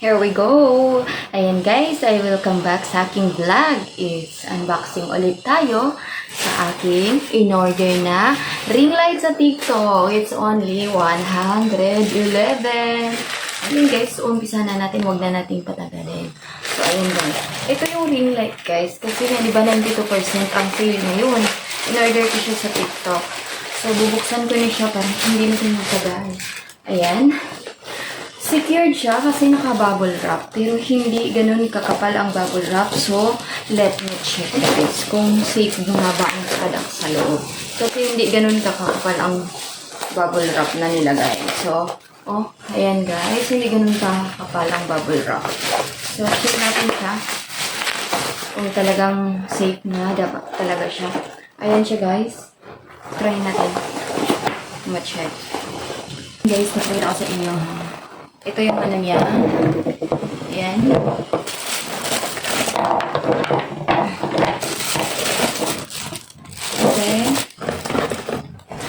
Here we go! Ayan guys, I welcome back sa aking vlog. Is unboxing ulit tayo sa aking in-order na ring light sa TikTok. It's only 111. Ayan guys, umpisa na natin. Huwag na natin patagalin. So ayan guys. Ito yung ring light guys. Kasi nga diba 92% ang sale ngayon. In-order ko siya sa TikTok. So bubuksan ko na siya para hindi natin magtagal. Ayan. Secured siya kasi naka-bubble wrap. Pero hindi ganun kakapal ang bubble wrap. So, let me check guys kung safe nga ba ang product sa loob. Kasi hindi ganun kakapal ang bubble wrap na nilagay. So, ayan guys. Hindi ganun kakapal ang bubble wrap. So, check natin siya. Kung talagang safe na, dapat talaga siya. Ayan siya guys. Try natin. Ma-check. Guys, napira ako sa inyo. Ito yung ano niya. Ayan.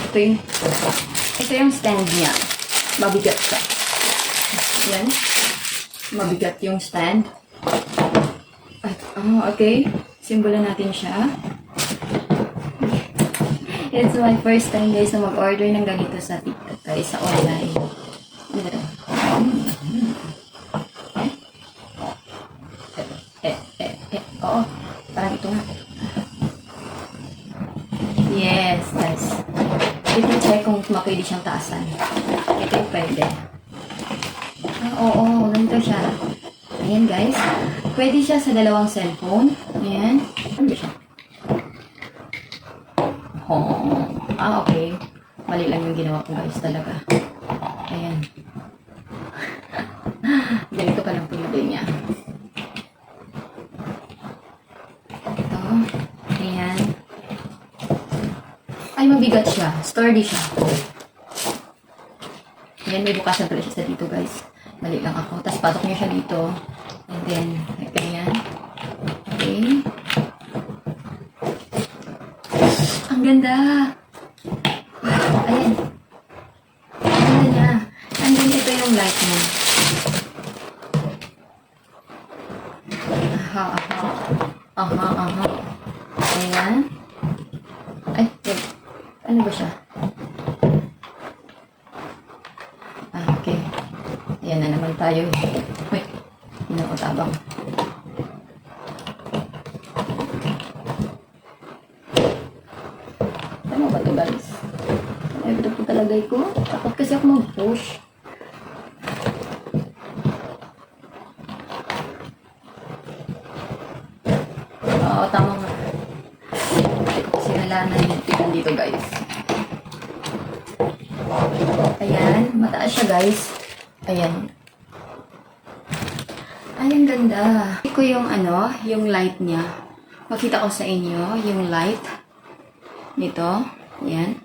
Okay. Ito yung stand niya. Mabigat siya. Ayan. Mabigat yung stand. Okay. Simbolan natin siya. It's my first time guys na mag-order ng ganito sa TikTok guys, sa online. Oo, parang ito nga. Yes, guys. Ito check kung pwede siyang taasan. Ito yung pwede. Oo, ganito siya. Ayan guys. Pwede siya sa dalawang cellphone. Ayan. Ano siya? Okay. Mali lang yung ginawa ko guys talaga. Ayan. Ganito pa lang pinagay niya. Ito. Ayan. Ay, mabigat siya. Sturdy siya. Ayan, may bukasan pala siya sa dito guys. Mali lang ako. Tapos patok niya siya dito. And then, ayan. Okay. Ang ganda. Ayan. Ang ganda niya. And then, ito yung light niya. Ayan. Ay, wait. Ano ba siya? Okay. Ayan na naman tayo. Wait. Hindi na ako tabang. Ano ba ito guys? Ay, ito po talagay ko. Takot kasi ako mag-push. Oo, tama nga. Sinalanan yung dito guys. Ayan, mataas siya guys. Ayan. Ay, ang ganda. Ito yung yung light niya. Makita ko sa inyo yung light nito. Ayan.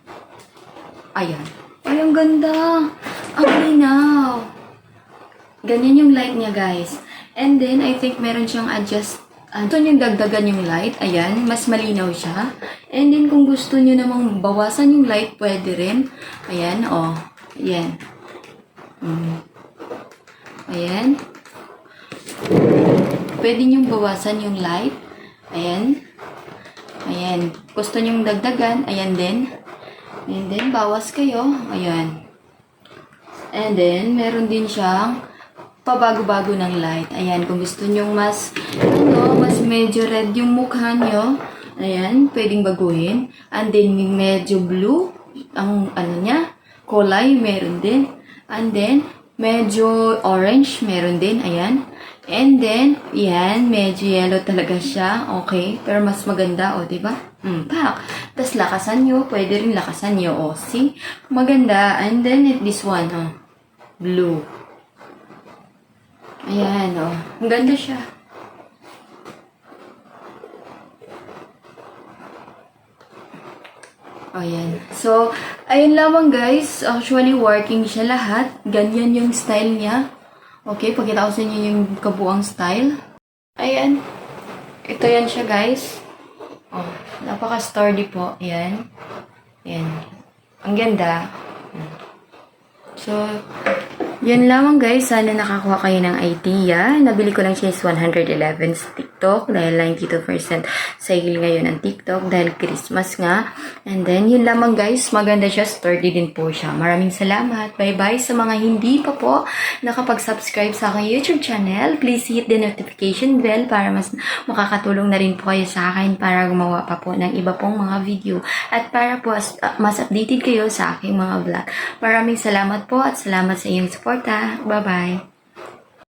Ayan. Ay, ang ganda. Ang linaw. Ganyan yung light niya guys. And then, I think meron siyang adjust. Gusto nyo dagdagan yung light, ayan, mas malinaw siya. And then, kung gusto nyo namang bawasan yung light, pwede rin. Ayan, ayan. Ayan. Pwede nyo bawasan yung light. Ayan. Ayan. Gusto nyo dagdagan, ayan din. And then, bawas kayo. Ayan. And then, meron din siyang pabago-bago ng light. Ayan, kung gusto nyo mas medyo red yung mukha nyo, ayan, pwedeng baguhin. And then, medyo blue, ang niya, kulay, meron din. And then, medyo orange, meron din, ayan. And then, yan, medyo yellow talaga siya, okay. Pero mas maganda, diba? Pak. Tapos, lakasan nyo, pwede rin lakasan nyo, see? Maganda. And then, this one, blue. Ayan, ang ganda siya. Ayan. So, ayun lamang guys. Actually, working siya lahat. Ganyan yung style niya. Okay, pakita ko sa inyo yung kabuang style. Ayan. Ito yan siya guys. Napaka-sturdy po. Ayan. Ayan. Ang ganda. So, Yun lamang guys, sana nakakuha kayo ng idea. Nabili ko lang siya is 111 sa TikTok dahil 92% sale ngayon ng TikTok dahil Christmas nga. And then, yun lamang guys, maganda siya, sturdy din po siya. Maraming salamat. Bye-bye sa mga hindi pa po nakapag-subscribe sa aking YouTube channel. Please hit the notification bell para mas makakatulong na rin po kayo sa akin para gumawa pa po ng iba pong mga video at para po mas updated kayo sa aking mga vlog. Maraming salamat po at salamat sa iyong support. Bye-bye!